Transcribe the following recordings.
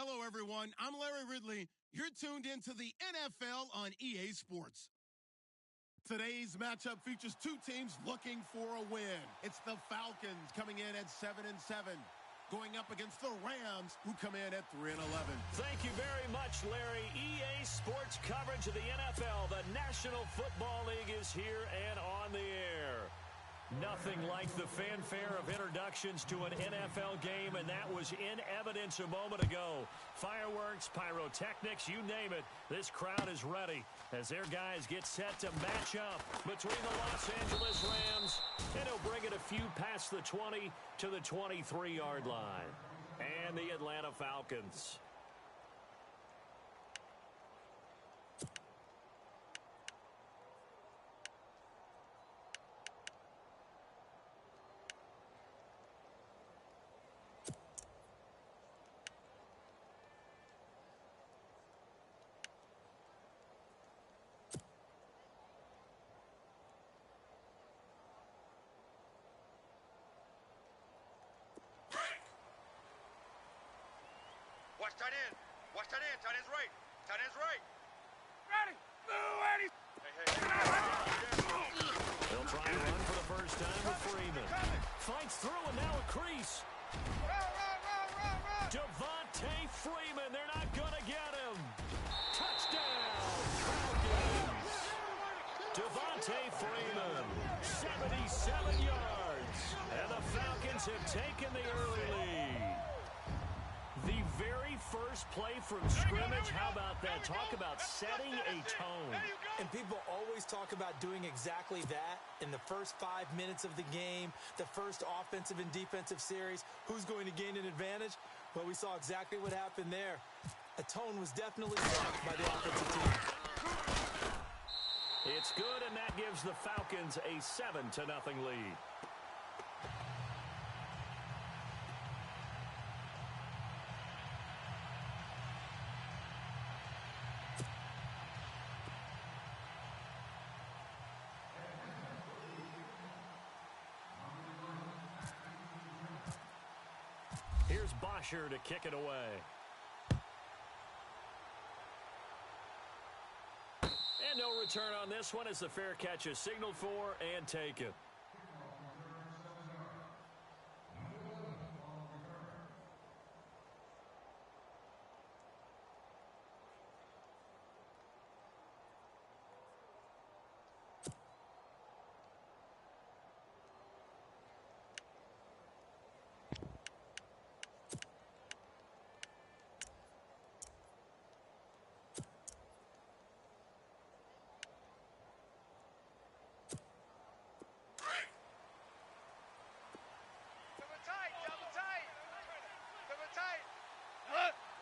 Hello, everyone. I'm Larry Ridley. You're tuned into the NFL on EA Sports. Today's matchup features two teams looking for a win. It's the Falcons coming in at 7-7, going up against the Rams, who come in at 3-11. Thank you very much, Larry. EA Sports coverage of the NFL. The National Football League is here and on the air. Nothing like the fanfare of introductions to an NFL game, and that was in evidence a moment ago. Fireworks, pyrotechnics, you name it. This crowd is ready as their guys get set to match up between the Los Angeles Rams, and he'll bring it a few past the 20 to the 23-yard line. And the Atlanta Falcons. Watch tight end. Watch tight end. Tight end's right. Tight end's right. Ready. Move, Eddie. Hey. They'll try to run for the first time with Freeman. Fights through and now a crease. Run. Devontae Freeman. They're not going to get him. Touchdown, Falcons. Devontae Freeman, 77 yards. And the Falcons have taken the early lead. The very first play from scrimmage, how about that? Talk about setting a tone. And people always talk about doing exactly that in the first 5 minutes of the game, the first offensive and defensive series. Who's going to gain an advantage? Well, we saw exactly what happened there. A tone was definitely set by the offensive team. It's good, and that gives the Falcons a 7-0 lead. Here's Bosher to kick it away. And no return on this one as the fair catch is signaled for and taken.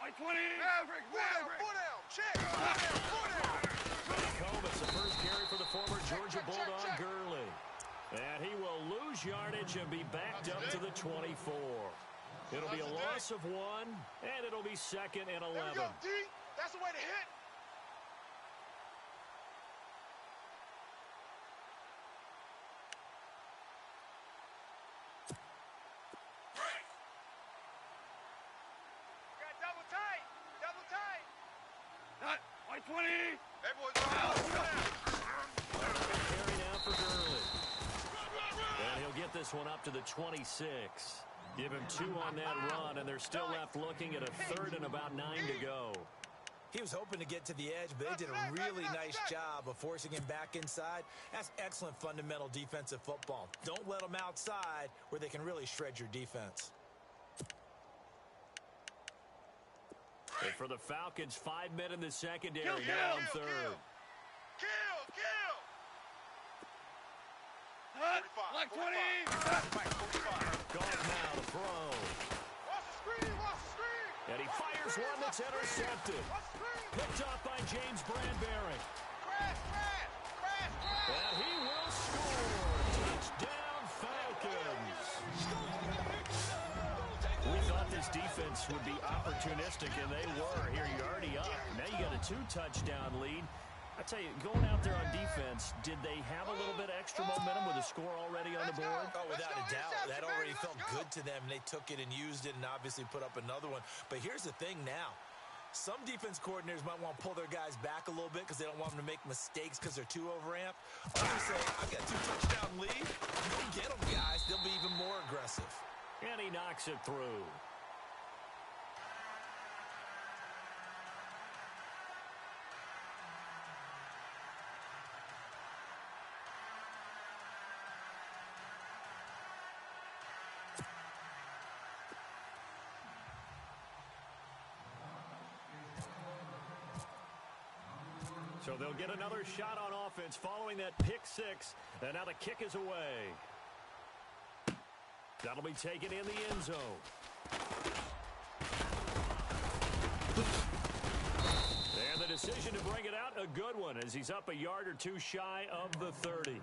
Like 20. Maverick. Foot down. Check. Foot down. It's the first carry for the former Georgia Bulldog Gurley. And he will lose yardage and be backed up to the 24. It'll be a loss of 1, and it'll be 2nd and 11. There we go, D. That's the way to hit. Not like 20. Hey, boys. Carry now for Gurley. And he'll get this one up to the 26. Give him 2 on that run, and they're still left looking at a 3rd and about 9 to go. He was hoping to get to the edge, but they did a really nice job of forcing him back inside. That's excellent fundamental defensive football. Don't let them outside where they can really shred your defense. And for the Falcons, 5 men in the secondary, Kill, now on kill, 3rd. Kill. Like 20. 45. Goff now to throw. Watch the screen. And he fires one that's intercepted. Picked off by James Bradbury. Crash. And he will score. Touchdown, Falcons. We thought this defense would be opportunistic, and they were. Here, you're already up. Now you got a 2-touchdown lead. I tell you, going out there on defense, did they have a little bit of extra momentum with a score already on the board? Oh, without a doubt. That already felt good to them. They took it and used it and obviously put up another one. But here's the thing now. Some defense coordinators might want to pull their guys back a little bit because they don't want them to make mistakes because they're too overamped. Others say, I've got 2 touchdown lead. Go get them, guys. They'll be even more aggressive. And he knocks it through. So they'll get another shot on offense following that pick 6. And now the kick is away. That'll be taken in the end zone. And the decision to bring it out, a good one, as he's up a yard or 2 shy of the 30.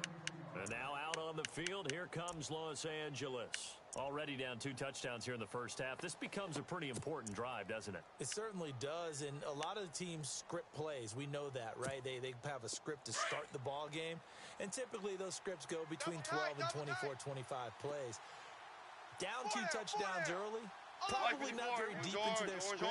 And now out on the field, here comes Los Angeles. Already down 2 touchdowns here in the first half. This becomes a pretty important drive, doesn't it? It certainly does, and a lot of the teams script plays. We know that, right? They have a script to start the ball game, and typically those scripts go between 12 and 24, 25 plays. Down 2 touchdowns early, probably not very deep into their script.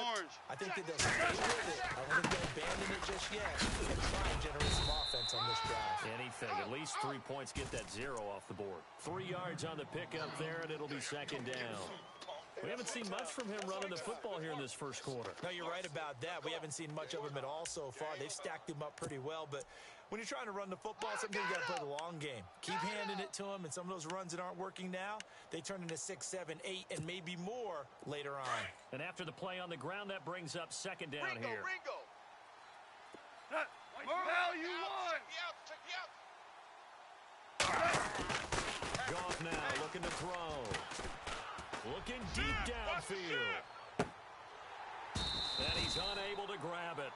I think that they'll stay with it. I don't think they'll abandon it just yet and try and generate some offense on this drive. Anything. At least 3 points. Get that 0 off the board. 3 yards on the pickup there, and it'll be second down. We haven't seen much from him running the football here in this first quarter. No, you're right about that. We haven't seen much of him at all so far. They've stacked him up pretty well, but when you're trying to run the football, sometimes you got to play the long game. Keep handing it to him, and some of those runs that aren't working now, they turn into 6, 7, 8, and maybe more later on. And after the play on the ground, that brings up second down here. Ringo. Well, you won. Goff now looking to throw. Looking deep downfield. And he's unable to grab it.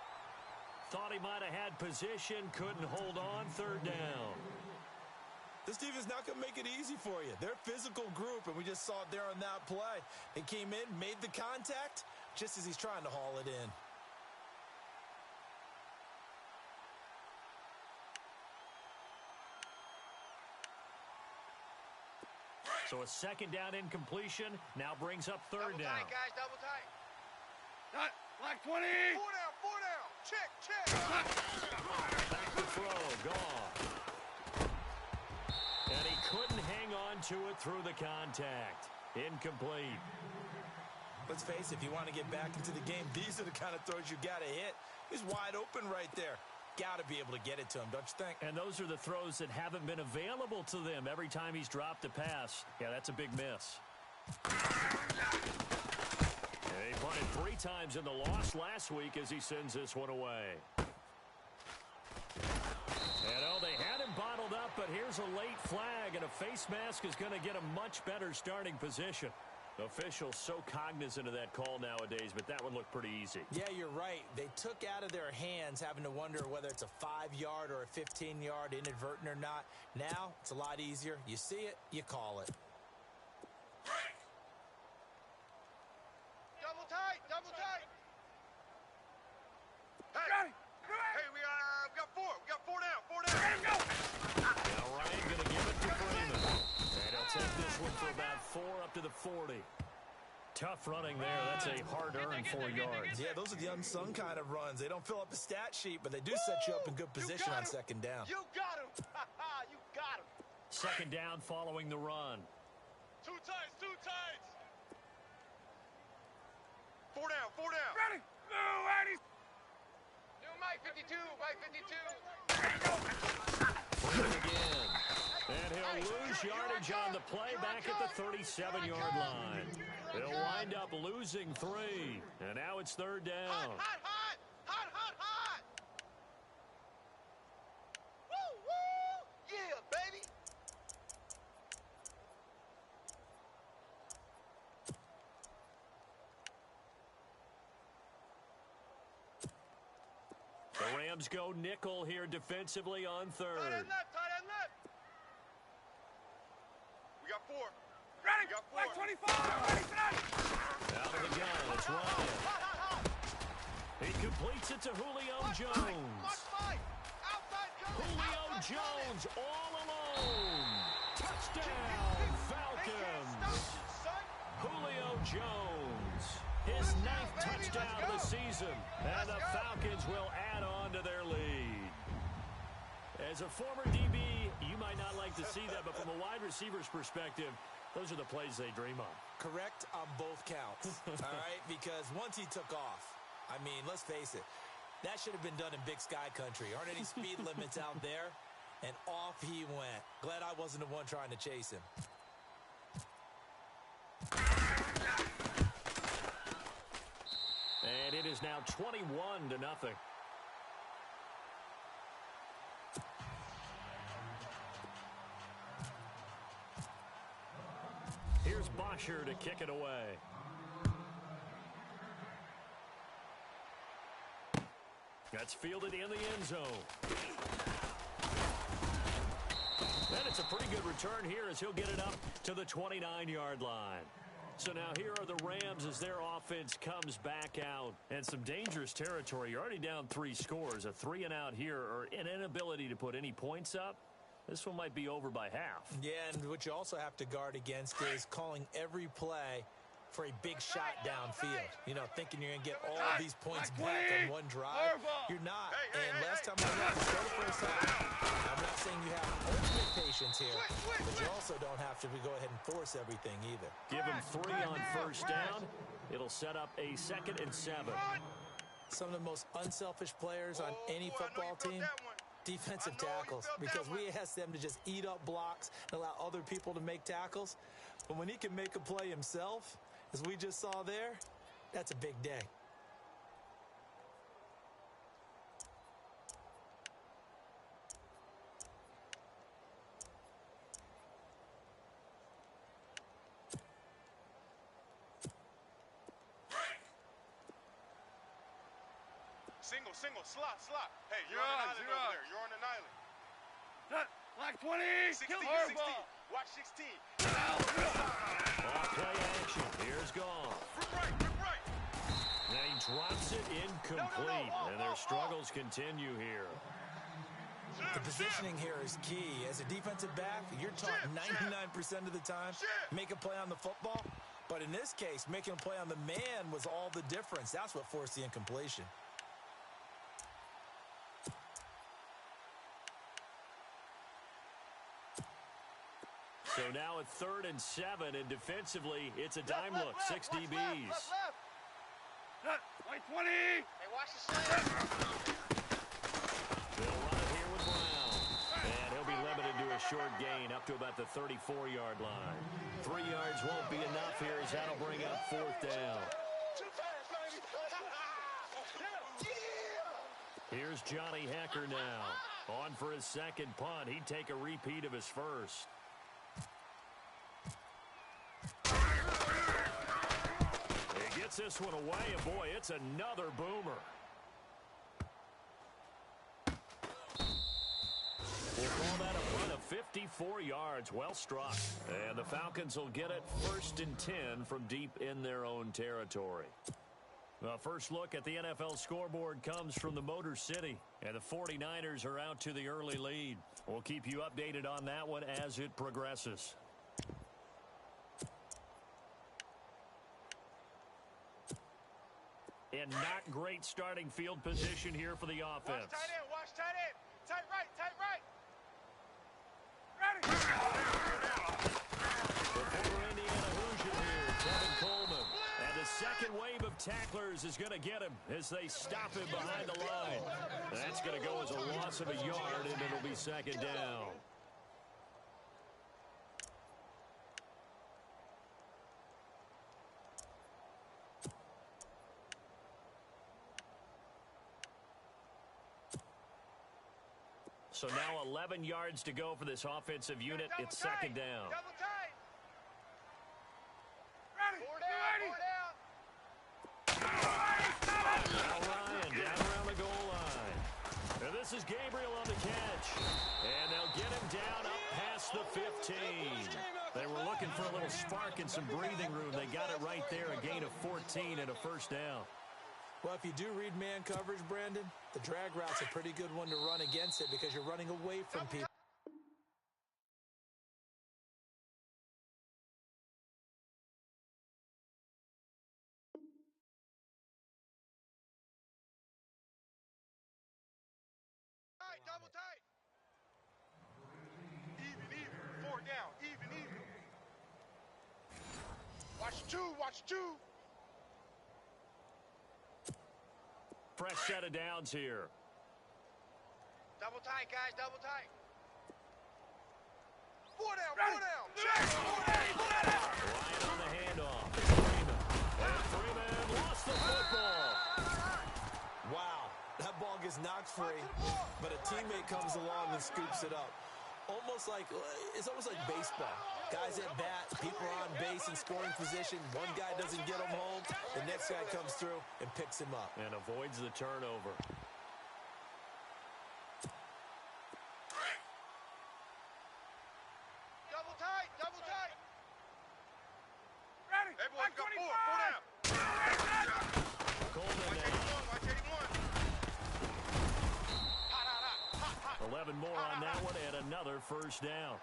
Thought he might have had position, couldn't hold on, third down. This defense not going to make it easy for you. They're a physical group, and we just saw it there on that play. They came in, made the contact, just as he's trying to haul it in. So a second down incompletion now brings up third down. Double tight, guys, double tight. Not like 20. 4 down. Check. Back to throw, gone. And he couldn't hang on to it through the contact. Incomplete. Let's face it, if you want to get back into the game, these are the kind of throws you got to hit. He's wide open right there. Got to be able to get it to him, don't you think? And those are the throws that haven't been available to them every time he's dropped a pass. Yeah, that's a big miss. He punted 3 times in the loss last week as he sends this one away. And they had him bottled up, but here's a late flag, and a face mask is going to get a much better starting position. Officials so cognizant of that call nowadays, but that one looked pretty easy. Yeah, you're right. They took out of their hands having to wonder whether it's a 5-yard or a 15-yard inadvertent or not. Now, it's a lot easier. You see it, you call it. Double tight. Hey, we got 4. We got 4 down. Now Ryan going to give it to Freeman. And he'll take this one for about 4 up to the 40. Tough running there. That's a hard-earned 4 yards. Yeah, those are the unsung kind of runs. They don't fill up a stat sheet, but they do set you up in good position on second down. You got him. You got him. Second down following the run. 2 tights. 4 down. Ready. Move, Eddie. New Mike 52. Again. And he'll lose yardage on the play back at the 37-yard line. He'll wind up losing 3. And now it's third down. Hot. Woo. Yeah, baby. The Rams go nickel here defensively on third. Tight end left. We got 4. Ready. We got 4. Like 25. Ready, set. Out of the gun, it's Ryan. He completes it to Julio Jones. Mike. Julio Jones all alone. Touchdown, Falcons. Julio Jones, his 9th touchdown of the season. And the Falcons will add on to their lead. As a former DB, you might not like to see that, but from a wide receiver's perspective, those are the plays they dream of. Correct on both counts, all right? Because once he took off, I mean, let's face it, that should have been done in Big Sky country. Aren't any speed limits out there? And off he went. Glad I wasn't the one trying to chase him. And it is now 21-0. Here's Bosher to kick it away. That's fielded in the end zone. And it's a pretty good return here as he'll get it up to the 29-yard line. So now here are the Rams as their offense comes back out. And some dangerous territory. You're already down 3 scores. A 3-and-out here or an inability to put any points up. This one might be over by half. Yeah, and what you also have to guard against is calling every play for a big shot downfield. You know, thinking you're going to get all these points back in one drive. You're not. And last time I looked, it's still the first time. I'm not saying you have ultimate patience here, but you also don't have to go ahead and force everything either. Give him 3 on first down. It'll set up a 2nd and 7. Some of the most unselfish players on any football team, defensive tackles, because we ask them to just eat up blocks and allow other people to make tackles. But when he can make a play himself, as we just saw there, that's a big day. Single, slot. Hey, you're on an island over there. You're on an island. Black 20. 16. Watch 16. Ball play action. Here's gone. Rip right. And he drops it incomplete. And their struggles continue here. The positioning here is key. As a defensive back, you're taught 99% of the time, make a play on the football. But in this case, making a play on the man was all the difference. That's what forced the incompletion. So now at 3rd and 7, and defensively, it's a dime look. 6 DBs. White 20. Hey, watch the slant. They'll run it here with Brown. And he'll be limited to a short gain up to about the 34-yard line. 3 yards won't be enough here as that'll bring up 4th down. Here's Johnny Hecker now. On for his 2nd punt. He'd take a repeat of his first. He gets this one away, and boy, it's another boomer. We'll call that a run of 54 yards. Well struck. And the Falcons will get it 1st and 10 from deep in their own territory. The first look at the NFL scoreboard comes from the Motor City, and the 49ers are out to the early lead. We'll keep you updated on that one as it progresses. And not great starting field position here for the offense. Watch tight end. Tight right. Ready. The former Indiana Hoosier here, Kevin Coleman. And the second wave of tacklers is going to get him as they stop him behind the line. That's going to go as a loss of a yard, and it'll be 2nd down. So now 11 yards to go for this offensive unit. It's 2nd down. Double tight. Ready. Now Ryan down around the goal line. And this is Gabriel on the catch. And they'll get him down up past the 15. They were looking for a little spark and some breathing room. They got it right there, a gain of 14 and a 1st down. Well, if you do read man coverage, Brandon, the drag route's a pretty good one to run against it because you're running away from people. Tight, double tight. Even. 4 down. Even. Watch two. Fresh set of downs here. Double tight, guys, double tight. 4 down. Check. 4 down. Ryan on the handoff. Freeman. And Freeman lost the football. Wow, that ball gets knocked free, but a teammate comes along and scoops it up. It's almost like baseball. Guys at bat, people are on base in scoring position. One guy doesn't get him home. The next guy comes through and picks him up. And avoids the turnover. Double tight. Ready. Hey, boys, got 4 down. Coleman Watch now. 81. Hot. 11 more on that one and another first down.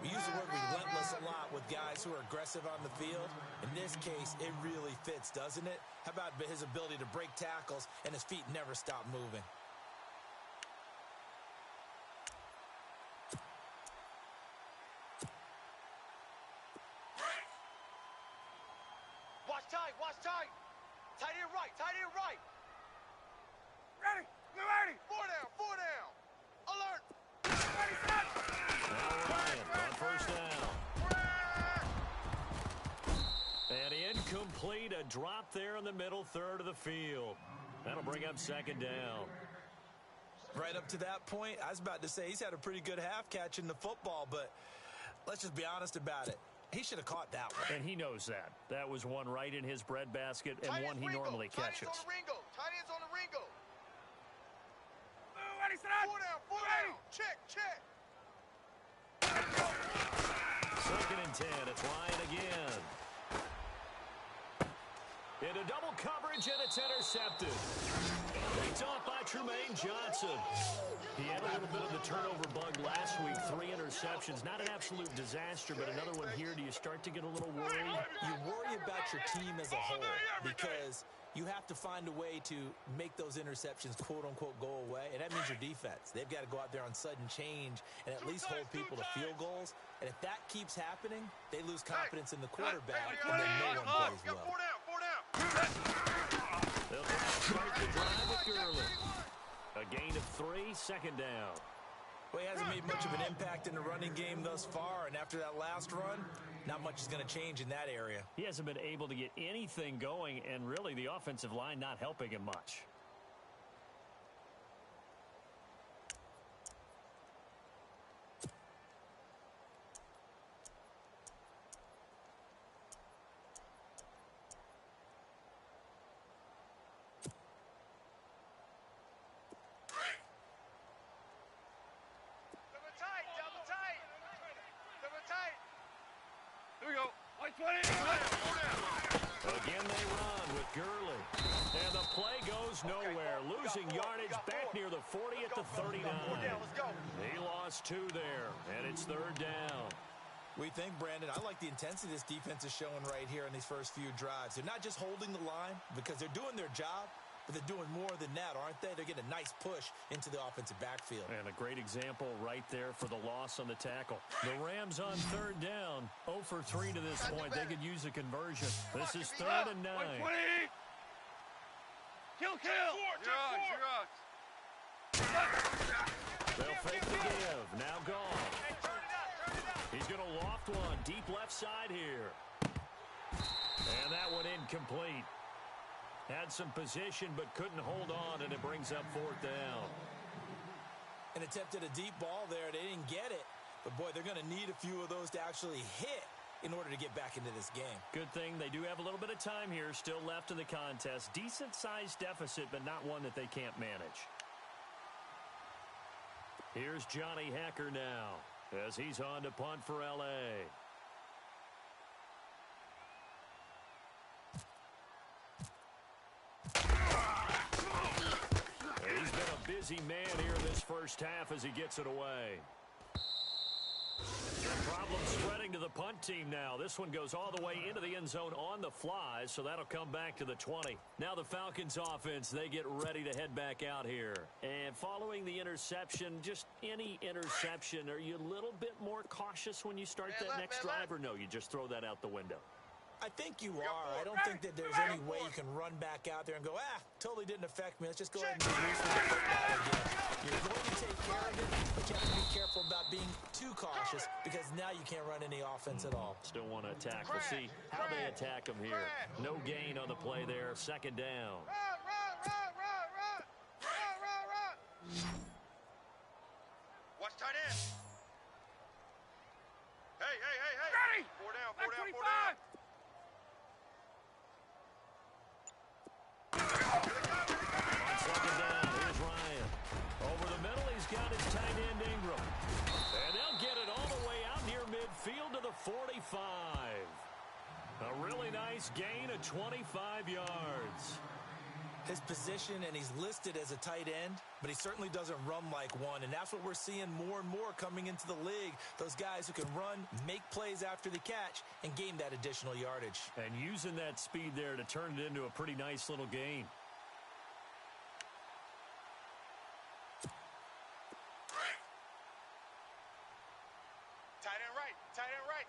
We use the word relentless a lot with guys who are aggressive on the field. In this case, it really fits, doesn't it? How about his ability to break tackles and his feet never stop moving? Watch tight. Tight end right. Ready. Get ready. 4 down. Alert. Ready, set. Now Ryan on first down. And incomplete, a drop there in the middle third of the field. That'll bring up second down. Right up to that point, I was about to say he's had a pretty good half catching the football, but let's just be honest about it. He should have caught that one. And he knows that. That was one right in his breadbasket and one he normally catches. Tight ends on the Ringo. Ready, set up. 4 down. Check. Second and 10. It's Ryan again. Into double coverage, and it's intercepted. Picked off by Tremaine Johnson. He had a little bit of the turnover bug last week. 3 interceptions. Not an absolute disaster, but another one here. Do you start to get a little worried? You worry about your team as a whole because you have to find a way to make those interceptions, quote-unquote, go away, and that means your defense. They've got to go out there on sudden change and at least hold people to field goals, and if that keeps happening, they lose confidence in the quarterback, and then no one plays well. 4 down. They'll start the drive with Gurley. A gain of 3, second down. Well, he hasn't made much of an impact in the running game thus far, and after that last run, not much is going to change in that area. He hasn't been able to get anything going, and really the offensive line not helping him much. Here we go. Like 20. Again they run with Gurley. And the play goes nowhere. Losing yardage back near the 40 at the 39. He lost 2 there, and it's third down. We think, Brandon, I like the intensity this defense is showing right here in these first few drives. They're not just holding the line because they're doing their job, but they're doing more than that, aren't they? They're getting a nice push into the offensive backfield. And a great example right there for the loss on the tackle. The Rams on third down, 0 for 3 to this point. They could use a conversion. This is 3rd and 9. 20. Kill. They'll fake the give. Now gone. He's going to loft one deep left side here. And that one incomplete. Had some position but couldn't hold on, and it brings up 4th down. And attempted a deep ball there. They didn't get it. But, boy, they're going to need a few of those to actually hit in order to get back into this game. Good thing they do have a little bit of time here still left in the contest. Decent-sized deficit, but not one that they can't manage. Here's Johnny Hecker now as he's on to punt for L.A. busy man here in this first half as he gets it away. The problem spreading to the punt team now. This one goes all the way into the end zone on the fly, so that'll come back to the 20. Now the Falcons offense, they get ready to head back out here. And following the interception, just any interception, are you a little bit more cautious when you start that next drive, or no, you just throw that out the window? I think you are. I don't think that there's any way you can run back out there and go, totally didn't affect me. Let's just go ahead and be loose with the football again. You're going to take care of it, but you have to be careful about being too cautious because now you can't run any offense at all. Still want to attack. We'll see how they attack them here. No gain on the play there. Second down. Watch tight end. Hey. Ready. Four down. On second down, here's Ryan. Over the middle, he's got his tight end Ingram. And they'll get it all the way out near midfield to the 45. A really nice gain of 25 yards. His position, and he's listed as a tight end, but he certainly doesn't run like one, and that's what we're seeing more and more coming into the league. Those guys who can run, make plays after the catch, and gain that additional yardage. And using that speed there to turn it into a pretty nice little gain. Tight end right.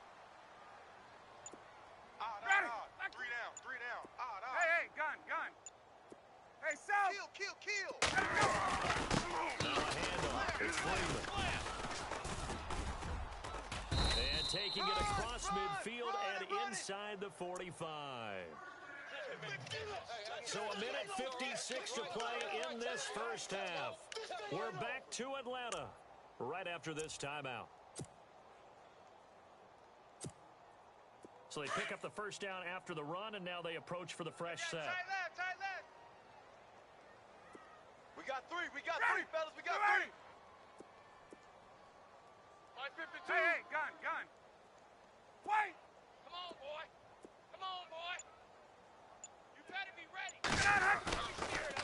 Ready. Three down. Hey, gun. Hey, South. Kill. Now a handoff. It's Freeman. And taking it across midfield and inside the 45. So a minute 56 to play in this first half. We're back to Atlanta right after this timeout. So they pick up the first down after the run, and now they approach for the fresh set. Tight left. We got three, fellas. We got three. Line 52. Hey, gun. Wait. Come on, boy. You better be ready.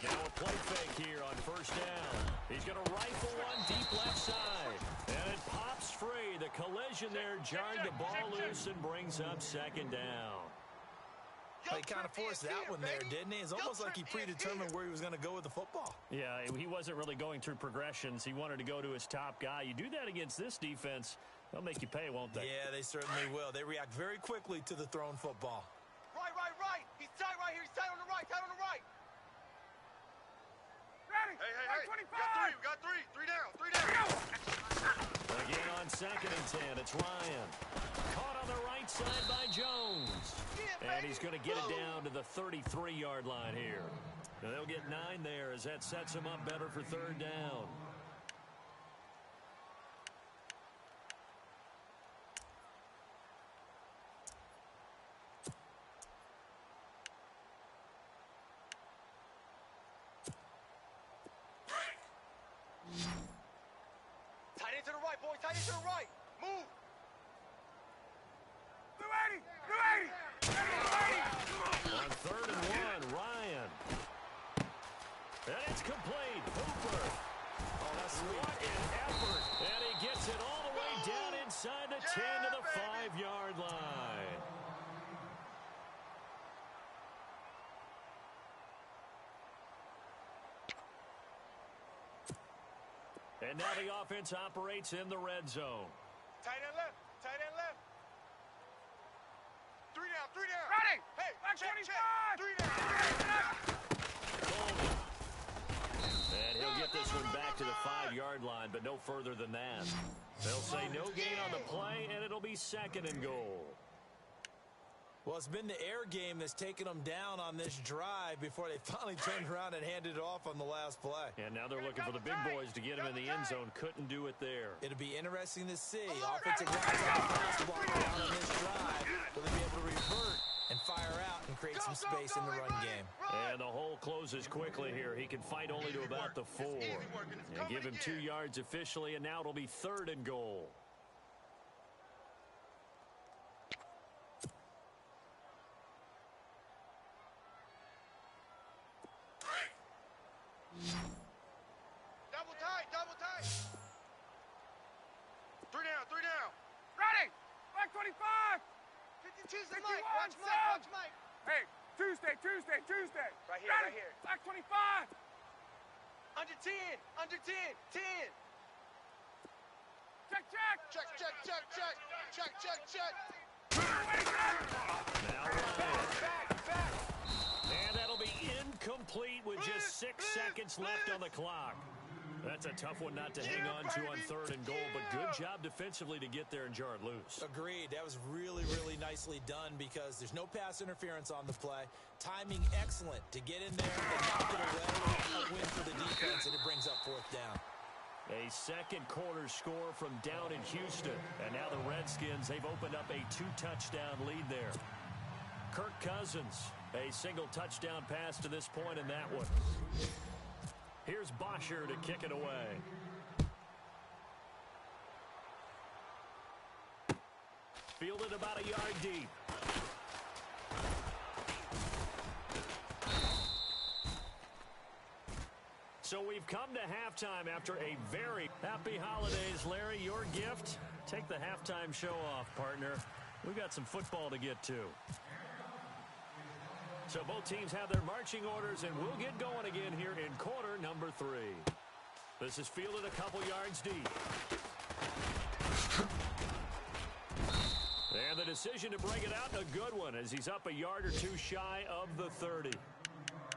Now a play fake here on first down. He's going to rifle one deep left side. And it pops free. The collision there jarred the ball loose and brings up second down. But he kind of forced that one there, didn't he? It's almost like he predetermined where he was going to go with the football. Yeah, he wasn't really going through progressions. He wanted to go to his top guy. You do that against this defense, they'll make you pay, won't they? Yeah, they certainly will. They react very quickly to the thrown football. Right. He's tight right here. He's tight on the right. Ready. Hey. Line 25. We got three. Three down. Again on second and 10, it's Ryan. Caught on the right side by Jones. And he's going to get it down to the 33-yard line here. Now they'll get 9 there as that sets him up better for third down. Tight end to the right, boy. Tight end to the right. Move. Blue 80. On third and 1, Ryan. And it's complete. Hooper. Oh, that's sweet. What an effort. And he gets it all the way down inside the 10 to the 5-yard line. And now the offense operates in the red zone. Tight end left. Three down. Ready. Hey, Line check. 25. Three down. Coleman. And he'll get this one back to the 5-yard line, but no further than that. They'll say no gain on the play, and it'll be second and goal. Well, it's been the air game that's taken them down on this drive before they finally turned around and handed it off on the last play. And now they're looking for the big boys to get him in the end zone. Couldn't do it there. It'll be interesting to see. Offensive lines on the pass block down on this drive. Will they be able to revert and fire out and create some space in the run game? And the hole closes quickly here. He can fight only to about the 4. And give him 2 yards officially, and now it'll be third and goal. 25. 52's the 51, mic. Watch Mike. Sam. Watch Mike. Hey, Tuesday. Right here, Ready? right here. Back 25. Under 10. Under 10. 10. Check. Check. Now Back. and that'll be incomplete with just 6 seconds left on the clock. That's a tough one not to hang on to on 3rd and goal, but good job defensively to get there and jar it loose. Agreed. That was really, really nicely done because there's no pass interference on the play. Timing excellent to get in there and knock it away. A win for the defense, and it brings up 4th down. A second quarter score from down in Houston. And now the Redskins, they've opened up a 2-touchdown lead there. Kirk Cousins, a single touchdown pass to this point in that one. Here's Bosher to kick it away. Fielded about a yard deep. So we've come to halftime after a very happy holidays. Larry, your gift? Take the halftime show off, partner. We've got some football to get to. So both teams have their marching orders, and we'll get going again here in quarter number 3. This is fielded a couple yards deep. And the decision to bring it out, a good one, as he's up a yard or 2 shy of the 30.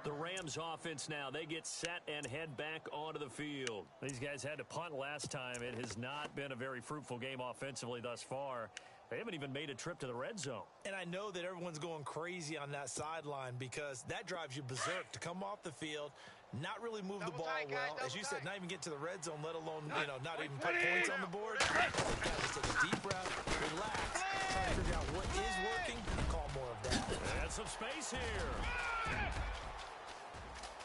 The Rams offense now, they get set and head back onto the field. These guys had to punt last time. It has not been a very fruitful game offensively thus far. They haven't even made a trip to the red zone. And I know that everyone's going crazy on that sideline because that drives you berserk to come off the field, not really move the ball well. As you said, not even get to the red zone, let alone, not even put points on the board. Just take a deep breath, relax, try to figure out what is working, and call more of that. And some space here.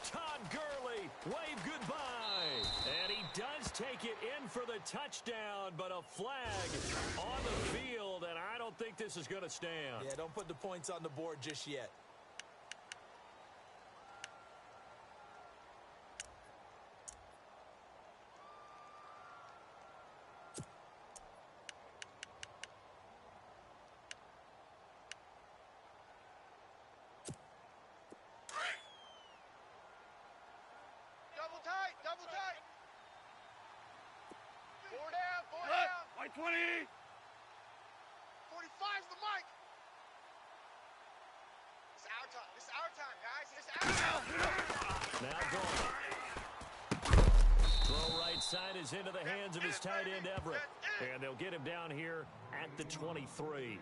Todd Gurley, wave goodbye. And he does take it in for the touchdown, but a flag on the field, and I don't think this is going to stand. Yeah, don't put the points on the board just yet. Double tight. 4 down. White 20. 45's the mic. It's our time, guys. It's our time. Now gone. Throw right side is into the hands of his tight end, Everett. And they'll get him down here at the 23.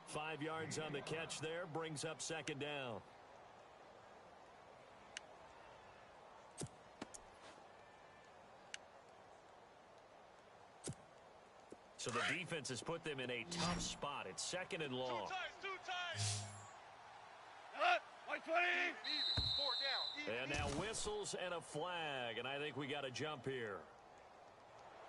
5 yards on the catch there, brings up 2nd down. So the defense has put them in a tough spot. It's 2nd and long. Two times. White 20. Even. 4 down. And now whistles and a flag, and I think we got a jump here.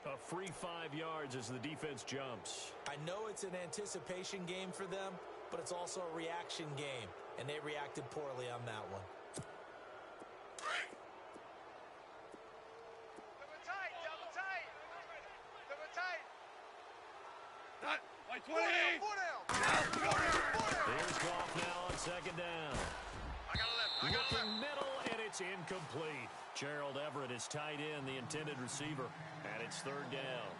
A free 5 yards as the defense jumps. I know it's an anticipation game for them, but it's also a reaction game, and they reacted poorly on that one. White 20. 4 down. Here's Goff now on 2nd down. Looking middle, and it's incomplete. Gerald Everett is tied in, the intended receiver, and it's 3rd down.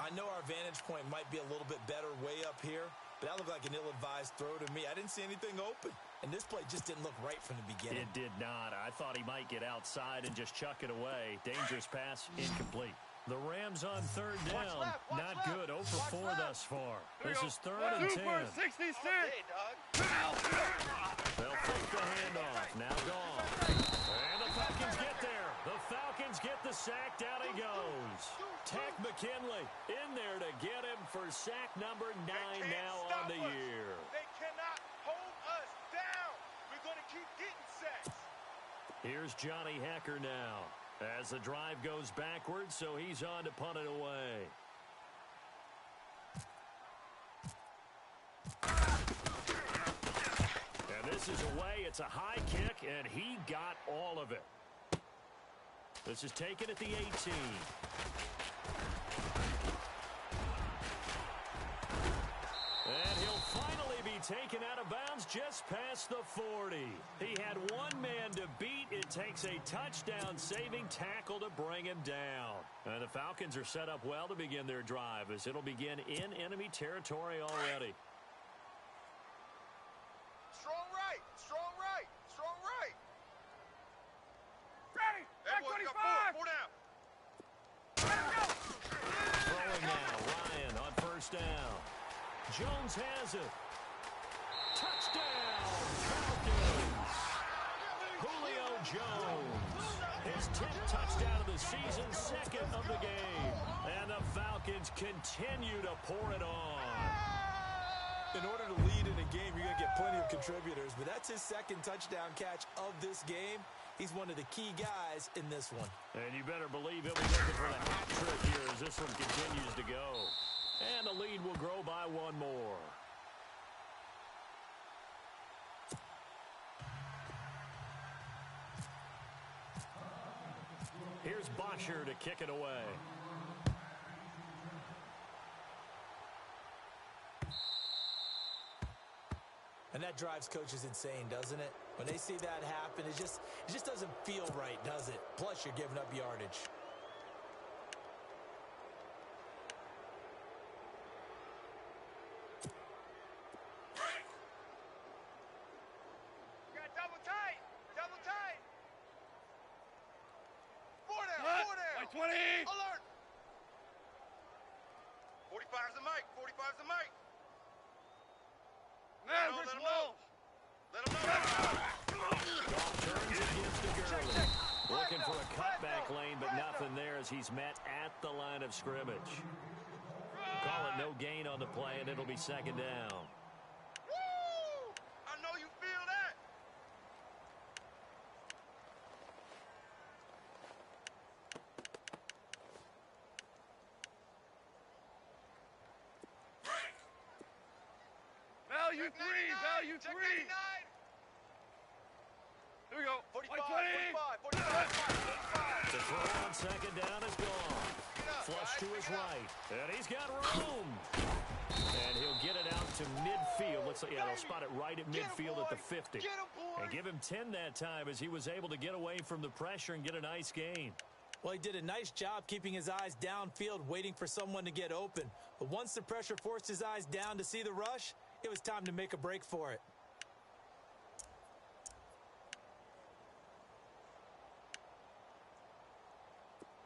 I know our vantage point might be a little bit better way up here, but that looked like an ill-advised throw to me. I didn't see anything open, and this play just didn't look right from the beginning. It did not. I thought he might get outside and just chuck it away. Dangerous pass, incomplete. The Rams on 3rd down. Not good. 0 for 4 thus far. This is 3rd and 10. 66. Hey, dog. They'll fake the handoff. Now gone. And the Falcons get there. The Falcons get the sack. Down he goes. Tech McKinley in there to get him for sack number 9 now on the year. They cannot hold us down. We're going to keep getting sacks. Here's Johnny Hecker now. As the drive goes backwards, so he's on to punt it away. And this is away. It's a high kick, and he got all of it. This is taken at the 18. taken out of bounds just past the 40. He had one man to beat. It takes a touchdown-saving tackle to bring him down. And the Falcons are set up well to begin their drive as it'll begin in enemy territory already. Strong right, strong right, strong right. Ready. Hey, boys, you got 4 down. Throwing now, Ryan on first down. Jones has it. Touchdown, Falcons. Julio Jones. His 10th touchdown of the season, second of the game. And the Falcons continue to pour it on. In order to lead in a game, you're going to get plenty of contributors, but that's his second touchdown catch of this game. He's one of the key guys in this one. And you better believe he'll be looking for the hat trick here as this one continues to go. And the lead will grow by one more. Here's Bosher to kick it away. And that drives coaches insane, doesn't it? When they see that happen, it just doesn't feel right, does it? Plus, you're giving up yardage. You got double tight, double tight. 4 down, 4 down. Like 20. Alert. 45's the mic, 45's the mic. Man, Let Rich him know. Let him know. Goff turns it against the Gurley. Looking for a cutback lane, but nothing there as he's met at the line of scrimmage. Call it no gain on the play, and it'll be second down. Woo! I know you feel that. Value Check 3, 99, value check 3. 99. Here we go. 45, like 20. 45, 45. The throw on second down is gone. Flush to his right, and he's got room. And he'll get it out to midfield. Looks like, yeah, they'll spot it right at midfield at the 50. And give him 10 that time as he was able to get away from the pressure and get a nice gain. Well, he did a nice job keeping his eyes downfield, waiting for someone to get open. But once the pressure forced his eyes down to see the rush, it was time to make a break for it.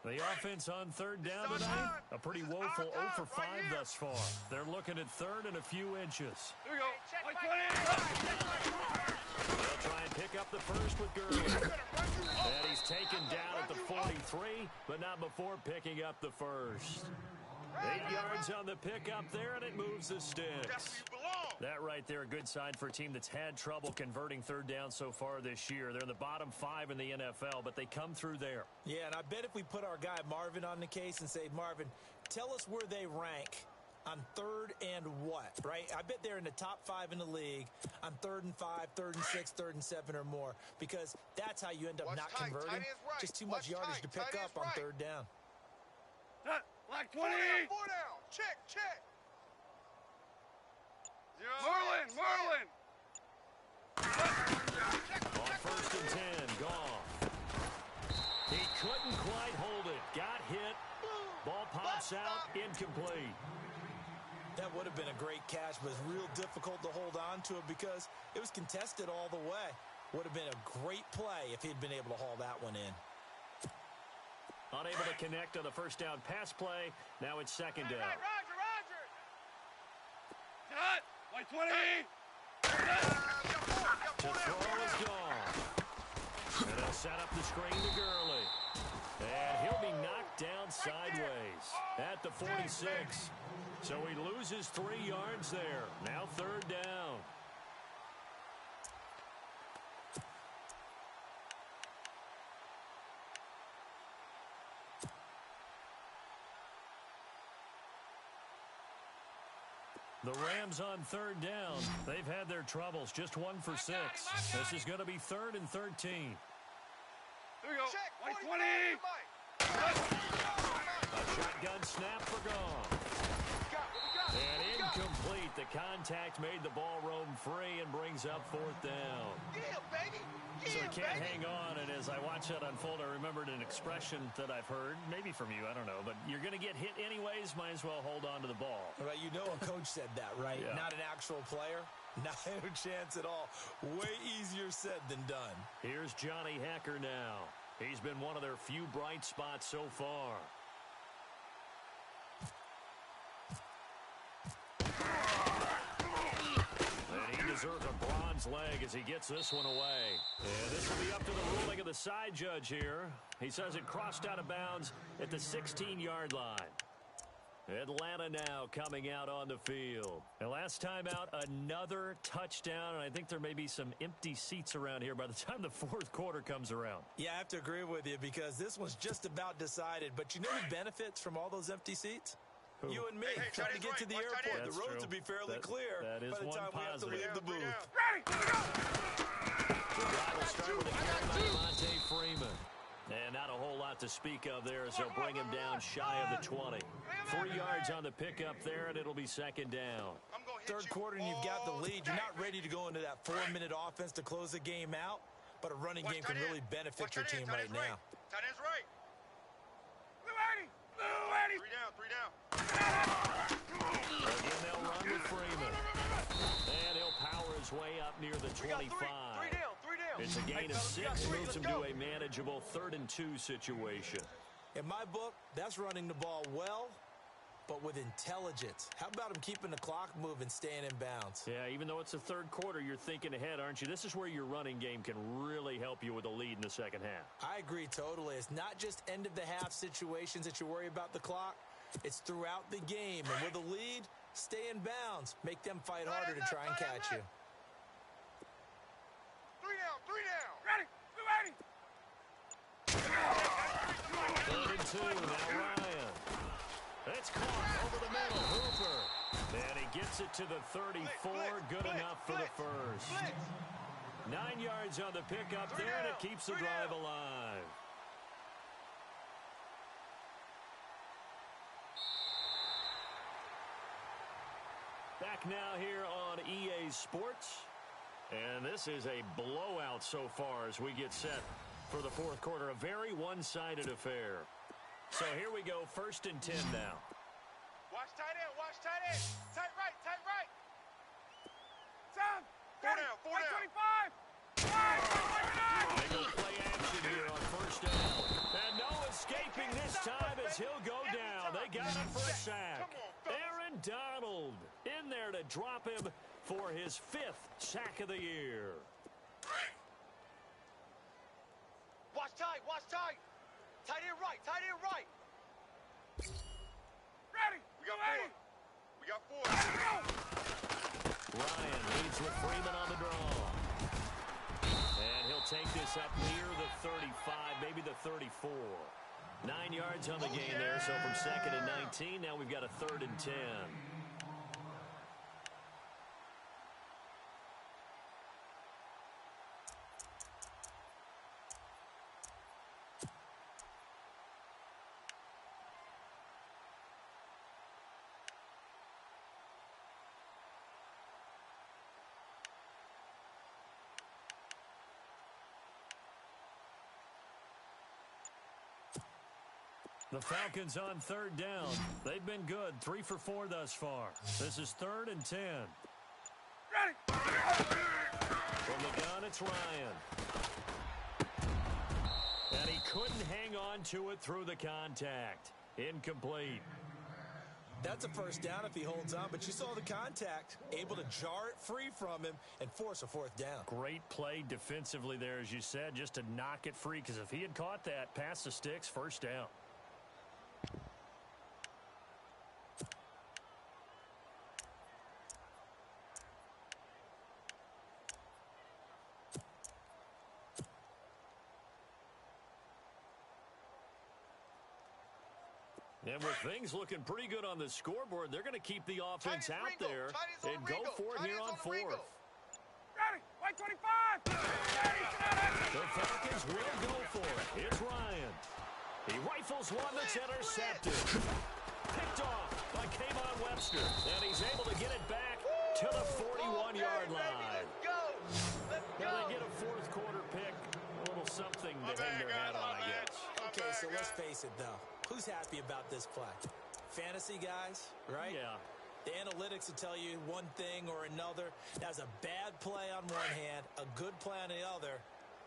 The offense on third down tonight, a pretty woeful 0 for 5 thus far. They're looking at third and a few inches. Here we go. Like 20. They'll try and pick up the first with Gurley. And he's taken down at the 43, but not before picking up the first. 8 yards on the pickup there, and it moves the sticks. That's where you belong. That right there, a good sign for a team that's had trouble converting third down so far this year. They're in the bottom 5 in the NFL, but they come through there. Yeah, and I bet if we put our guy Marvin on the case and say, Marvin, tell us where they rank on third and what, right? I bet they're in the top 5 in the league on 3rd and 5, 3rd and 6, 3rd and 7 or more, because that's how you end up Watch not tight, converting. tight ends right. Just too Watch much yardage tight, to pick tight up ends on right. 3rd down. Like 4 20. down, 4 down. Check, check. Merlin, Merlin. On first and 10, Goff. He couldn't quite hold it. Got hit. Ball pops out, incomplete. That would have been a great catch, but it's real difficult to hold on to it because it was contested all the way. Would have been a great play if he'd been able to haul that one in. Unable to connect on the first down pass play. Now it's second down. Right, Roger, Roger. Cut. Like 20. The throw is gone. And they'll set up the screen to Gurley. And he'll be knocked down sideways at the 46. So he loses 3 yards there. Now third down. The Rams on third down. They've had their troubles. Just 1 for 6. This is going to be 3rd and 13. Here we go. Check, Like 45 20. to Mike. A shotgun snap for Goff. We got it, we got it. And incomplete but the contact made the ball roam free and brings up fourth down. Yeah, baby. So Yeah, he can't baby. hang on, and as I watch that unfold, I remembered an expression that I've heard, maybe from you, I don't know, but you're going to get hit anyways, might as well hold on to the ball. Right, you know a coach said that, right? Yeah. Not an actual player. Not a chance at all. Way easier said than done. Here's Johnny Hacker now. He's been one of their few bright spots so far. And he deserves a bronze leg as he gets this one away. And this will be up to the ruling of the side judge here. He says it crossed out of bounds at the 16-yard line. Atlanta now coming out on the field. And last time out, another touchdown, and I think there may be some empty seats around here by the time the fourth quarter comes around. Yeah, I have to agree with you because this one's just about decided. But you know who benefits from all those empty seats? Who? You and me, Hey, trying to get to the airport. That's The roads true. will be fairly clear that is by the one time we have to positive. leave the booth. Ready, here we go. The drive will start with a carry by Devontae Freeman. And not a whole lot to speak of there as they'll bring him down shy of the 20. 3 yards on the pickup there, and it'll be second down. I'm gonna hit Third you quarter and you've got the all lead. You're day. not ready to go into that 4-minute offense to close the game out, but a running game can really benefit your team right now. Tight end's right. Blue 80. Three down. Again, they'll run with Freeman. And he'll power his way up near the 25. Three down. It's a gain of fellas, we got 6, three. moves Let's him go. to a manageable 3rd and 2 situation. In my book, that's running the ball well, but with intelligence. How about him keeping the clock moving, staying in bounds? Yeah, even though it's the third quarter, you're thinking ahead, aren't you? This is where your running game can really help you with a lead in the second half. I agree totally. It's not just end-of-the-half situations that you worry about the clock. It's throughout the game. And with a lead, stay in bounds. Make them fight harder to try and catch you. Three down. Ready. Blue 80. 3rd and 2, now Ryan. It's caught over the middle, Hooper. And he gets it to the 34, good enough for the first. 9 yards on the pickup there, and it keeps the drive alive. Back now here on EA Sports. And this is a blowout so far as we get set for the fourth quarter. A very one-sided affair. So here we go, 1st and 10 now. Watch tight end. Tight right. Time. Four down. 25. They go play action here on 1st down. And no escaping this time as he'll go down. They got him for a sack. Come on, fellas. Aaron Donald in there to drop him for his 5th sack of the year. Watch tight. Tight end right. Ready. We got four. Ryan leads with Freeman on the draw. And he'll take this up near the 35, maybe the 34. 9 yards on the gain there, so from 2nd and 19, now we've got a 3rd and 10. The Falcons on 3rd down. They've been good, 3 for 4 thus far. This is 3rd and 10. Ready. From the gun, it's Ryan. And he couldn't hang on to it through the contact. Incomplete. That's a first down if he holds on, but you saw the contact, able to jar it free from him and force a 4th down. Great play defensively there, as you said, just to knock it free, because if he had caught that, past the sticks, 1st down. And with things looking pretty good on the scoreboard, they're going to keep the offense out there and go for it here on 4th. Ready. White 25. The Falcons will go for it. It's Ryan. He rifles one that's intercepted. Picked off by Kayvon Webster. And he's able to get it back to the 41-yard line. Let's go. Let's go. Now they get a fourth quarter pick. A little something to hang their hat on, I guess. Okay, so let's face it, though. Who's happy about this play? Fantasy guys, right? Yeah. The analytics will tell you one thing or another. That was a bad play on one hand, a good play on the other,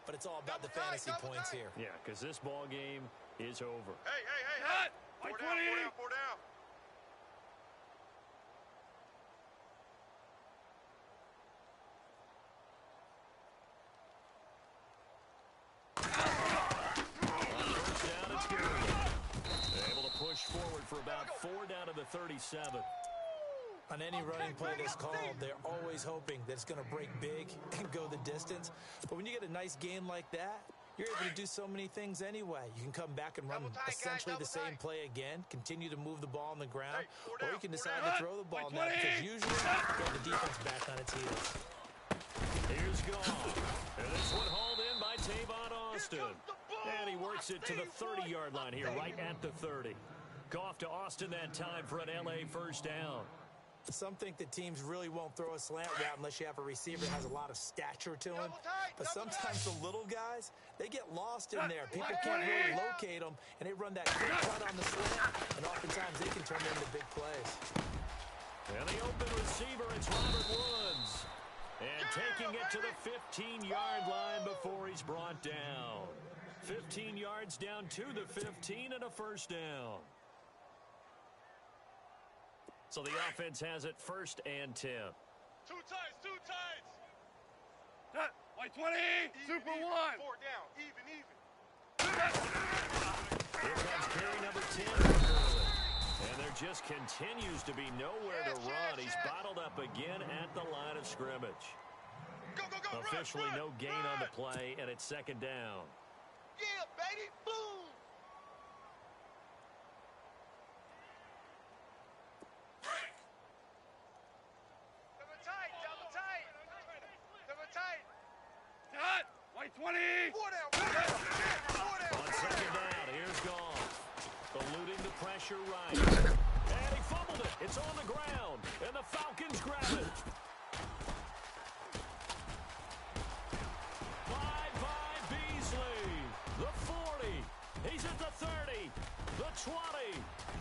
but it's all about the fantasy points here. Yeah, because this ball game is over. Hey, hey, hey, Cut. hey. Like 20. Four down, four down. First down, it's good. Able to push forward for about 4 down to the 37. On any running play that's called, they're always hoping that it's going to break big and go the distance. But when you get a nice game like that, you're able to do so many things anyway. You can come back and run essentially the same play again, continue to move the ball on the ground, or you can decide to throw the ball now because usually you have the defense back on its heels. Here's Goff. And this one hauled in by Tavon Austin. And he works it to the 30-yard line here, right at the 30. Goff to Austin that time for an L.A. first down. Some think that teams really won't throw a slant route unless you have a receiver that has a lot of stature to him. But sometimes the little guys, they get lost in there. People can't really locate them, and they run that quick cut on the slant, and oftentimes they can turn into big plays. And the open receiver, it's Robert Woods. And taking it to the 15-yard line before he's brought down. 15 yards down to the 15 and a first down. So the offense has it first and 10. Two tights, two tights. Cut. Like 20. Super Even. one. Four down, even. Here comes carry number 10. And there just continues to be nowhere to run. He's bottled up again at the line of scrimmage. Go, Officially run, no gain on the play, and it's second down. Yeah, baby. Boom. Double tight. Cut. Like 20. Four down. On second down, here's Goff. Eluding the pressure right. And he fumbled it. It's on the ground. And the Falcons grab it. By Beasley. The 40. He's at the 30. The 20.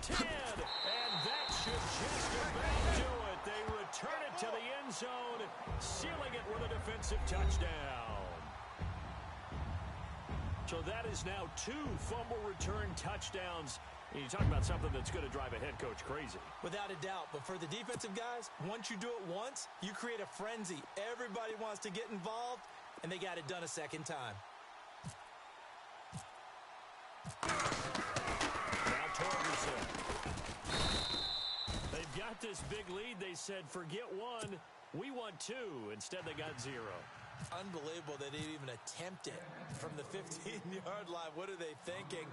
10. And that should just about do it. They return it to the end zone, sealing it with a defensive touchdown. So that is now 2 fumble return touchdowns. And you talk about something that's going to drive a head coach crazy. Without a doubt. But for the defensive guys, once you do it once, you create a frenzy. Everybody wants to get involved, and they got it done a second time. Now Torgerson. They've got this big lead. They said, forget 1, we want 2. Instead, they got 0. Unbelievable that they even attempt it from the 15-yard line. What are they thinking?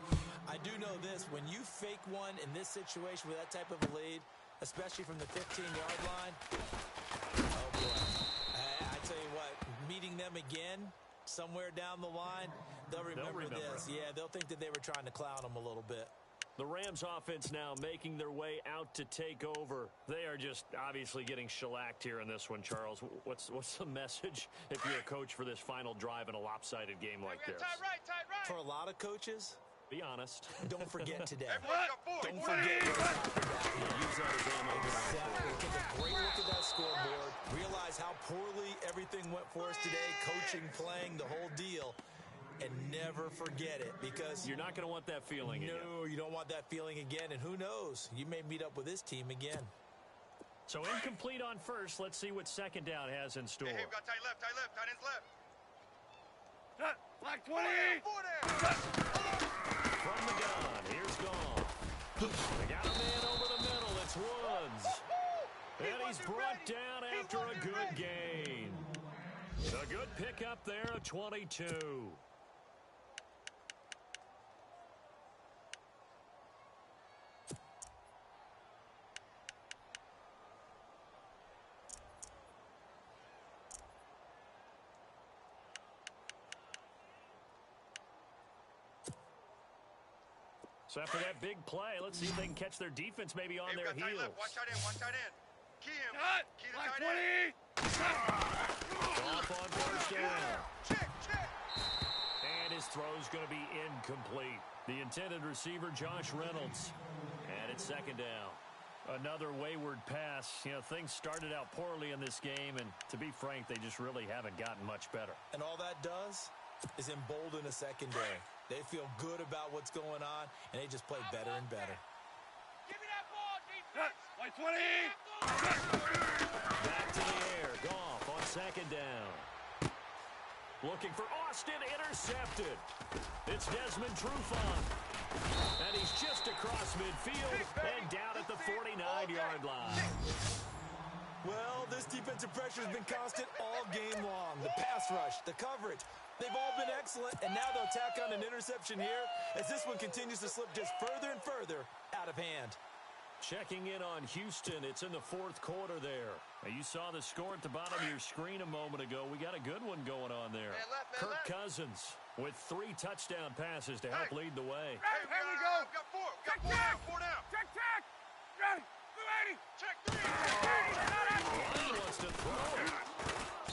I do know this. When you fake one in this situation with that type of a lead, especially from the 15-yard line, oh, boy. I tell you what, meeting them again somewhere down the line, they'll remember this. Yeah, they'll think that they were trying to clown them a little bit. The Rams offense now making their way out to take over. They are just obviously getting shellacked here in this one, Charles. What's the message if you're a coach for this final drive in a lopsided game like this? Tight right. For a lot of coaches, be honest. don't forget today. Don't forget what happened back here. Use that as ammo. Exactly. Take a great look at that scoreboard. Realize how poorly everything went for us today. Coaching, playing, the whole deal. And never forget it, because you're not going to want that feeling again. No, you don't want that feeling again. And who knows? You may meet up with this team again. So incomplete on first. Let's see what second down has in store. Hey, we got tight ends left. Cut. Like 20. From the gun, here's Goff. They got a man over the middle. It's Woods. And he's brought down after a good gain. A good pickup there, a 22. So after that big play, let's see if they can catch their defense maybe on their heels. Watch tight end. Key him. Cut. Key the Black tight end. 20. Off on first down. Check, check. And his throw's going to be incomplete. The intended receiver, Josh Reynolds. And it's second down. Another wayward pass. You know, things started out poorly in this game, and to be frank, they just really haven't gotten much better. And all that does is embolden a secondary. They feel good about what's going on, and they just play better and better. Give me that ball, Cut. defense. White 20. Back to the air. Goff on second down. Looking for Austin, intercepted. It's Desmond Trufant. And he's just across midfield and down at the 49-yard line. Well, this defensive pressure has been constant all game long. The pass rush, the coverage, they've all been excellent, and now they'll tack on an interception here as this one continues to slip just further and further out of hand. Checking in on Houston. It's in the fourth quarter there. Now, you saw the score at the bottom of your screen a moment ago. We got a good one going on there. Man left, man Kirk left. Cousins with 3 touchdown passes to help lead the way. Hey, Here we go. Got four. Got Check, check. four down. Check, check. Ready. 280. Check three. He wants to throw it.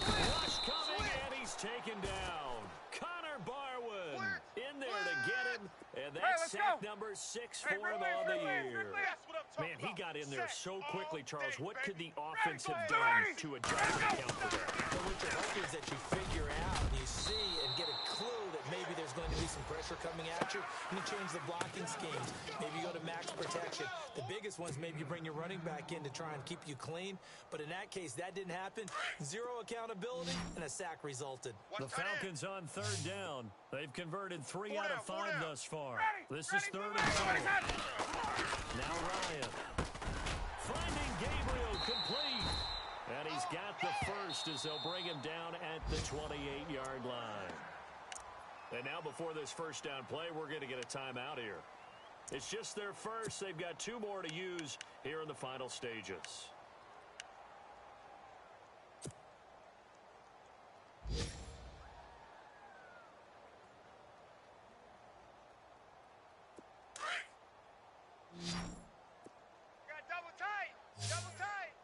Rush coming, and he's taken down. Connor Barwin in there to get him, and that's let's sack go. number 6 Hey, for him Ridley, on the Ridley, year. Ridley. That's what I'm talking Man, he about. got in there Set so quickly, all Charles. day, What could the baby. offense have Ready, done ready. to adjust and account for that? So what you're hoping is that you figure out and you see and get a clue that maybe there's going to be some pressure coming at you, and you change the blocking schemes. Maybe you go to max protection. The biggest ones, maybe you bring your running back in to try and keep you clean. But in that case, that didn't happen. 0 accountability, and a sack resulted. The Falcons on third down. They've converted 3 Four out of down, 5 four down. thus far. Ready. This is Ready, third ready, and ready, 4. ready. Now Ryan. Finding Gabriel complete. And he's got the first as they'll bring him down at the 28-yard line. And now before this first down play, we're going to get a timeout here. It's just their first. They've got 2 more to use here in the final stages. Got double tight. Double tight.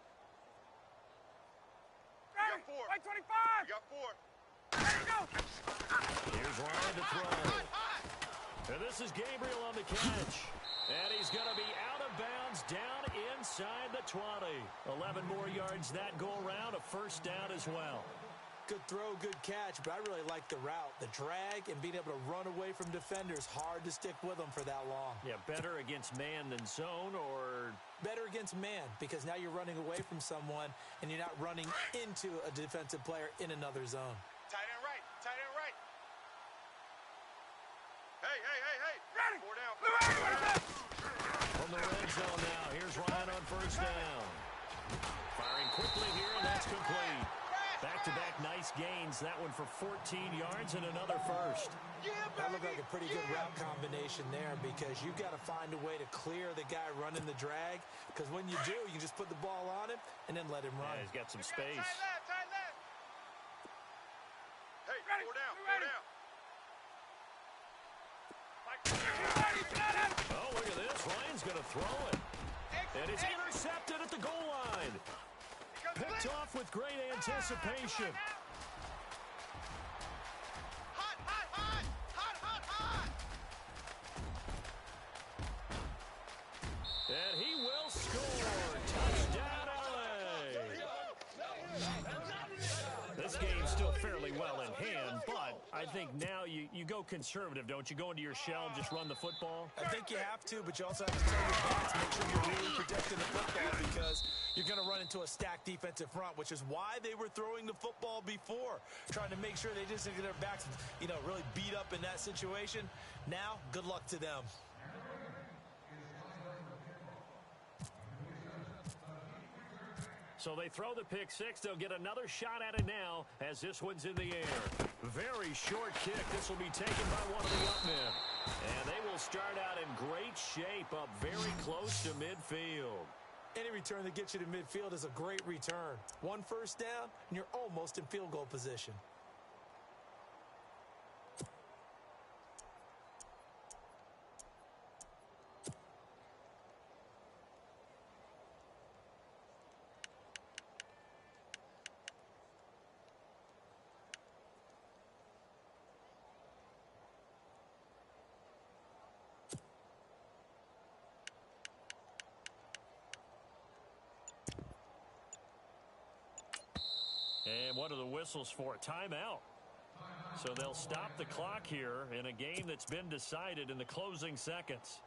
Ready. four. White 25. You got four. There you go. Here's Ryan to throw. And this is Gabriel on the catch. And he's going to be out of bounds down inside the 20. 11 more yards that go around. A first down as well. Good throw, good catch, but I really like the route. The drag and being able to run away from defenders, hard to stick with them for that long. Yeah, better against man than zone, or Better against man, because now you're running away from someone and you're not running into a defensive player in another zone. Tight end right. Tight end right. Hey, hey, hey, hey. Ready. Four down. from the red zone now. Here's Ryan on first down. Firing quickly here, and that's complete. Back-to-back nice gains. That one for 14 yards and another first. That looked like a pretty good route combination there, because you've got to find a way to clear the guy running the drag, because when you do, you just put the ball on him and then let him run. Yeah, he's got some space. Tight left. Hey, Ready, four down, ready. Oh, look at this. Ryan's going to throw it. And it's intercepted at the goal line. Picked off with great anticipation. Hot, hot, hot. Hot, hot, hot. And he will score. Touchdown, LA. This game's still fairly well in hand, but I think now you go conservative, don't you? Go into your shell and just run the football. I think you have to, but you also have to tell your backs, make sure you're really protecting the football, because you're going to run into a stacked defensive front, which is why they were throwing the football before, trying to make sure they just get their backs, really beat up in that situation. Now, good luck to them. So they throw the pick six. They'll get another shot at it now as this one's in the air. Very short kick. This will be taken by one of the up men. And they will start out in great shape, up very close to midfield. Any return that gets you to midfield is a great return. One first down, and you're almost in field goal position. And what are the whistles for? A timeout. So they'll stop the clock here in a game that's been decided in the closing seconds.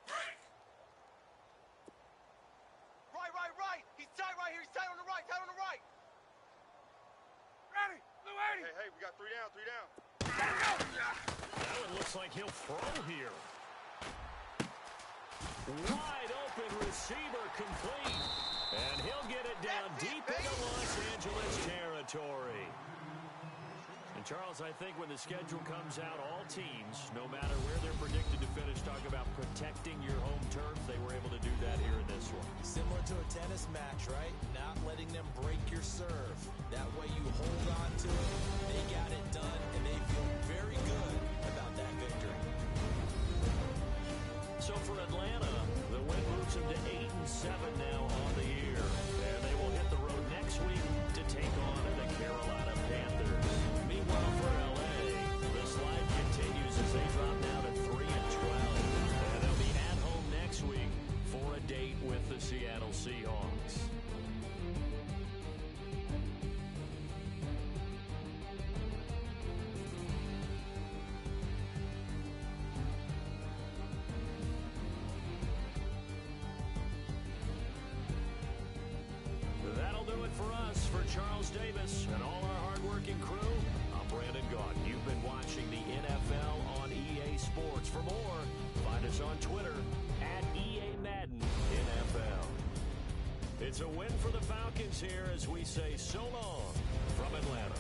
Right. He's tight right here. He's tight on the right. Ready. Blue 80. Hey, we got 3 down. That one looks like he'll throw here. Wide open receiver complete. And he'll get it down deep into Los Angeles territory. And Charles, I think when the schedule comes out, all teams, no matter where they're predicted to finish, talk about protecting your home turf. They were able to do that here in this one. Similar to a tennis match, right? Not letting them break your serve. That way you hold on to it. They got it done, and they feel very good about that victory. So for Atlanta, the win moves them to 8-7 now on the year. And they will hit the road next week to take on the Carolina Panthers. Meanwhile, for L.A., the slide continues as they drop down to 3-12. And they'll be at home next week for a date with the Seattle Seahawks. That'll do it for us. For Charles Davis and all our hardworking crew, I'm Brandon Gaudin. You've been watching the NFL on EA Sports. For more, find us on Twitter at EA Madden NFL. It's a win for the Falcons here as we say so long from Atlanta.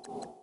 Bye.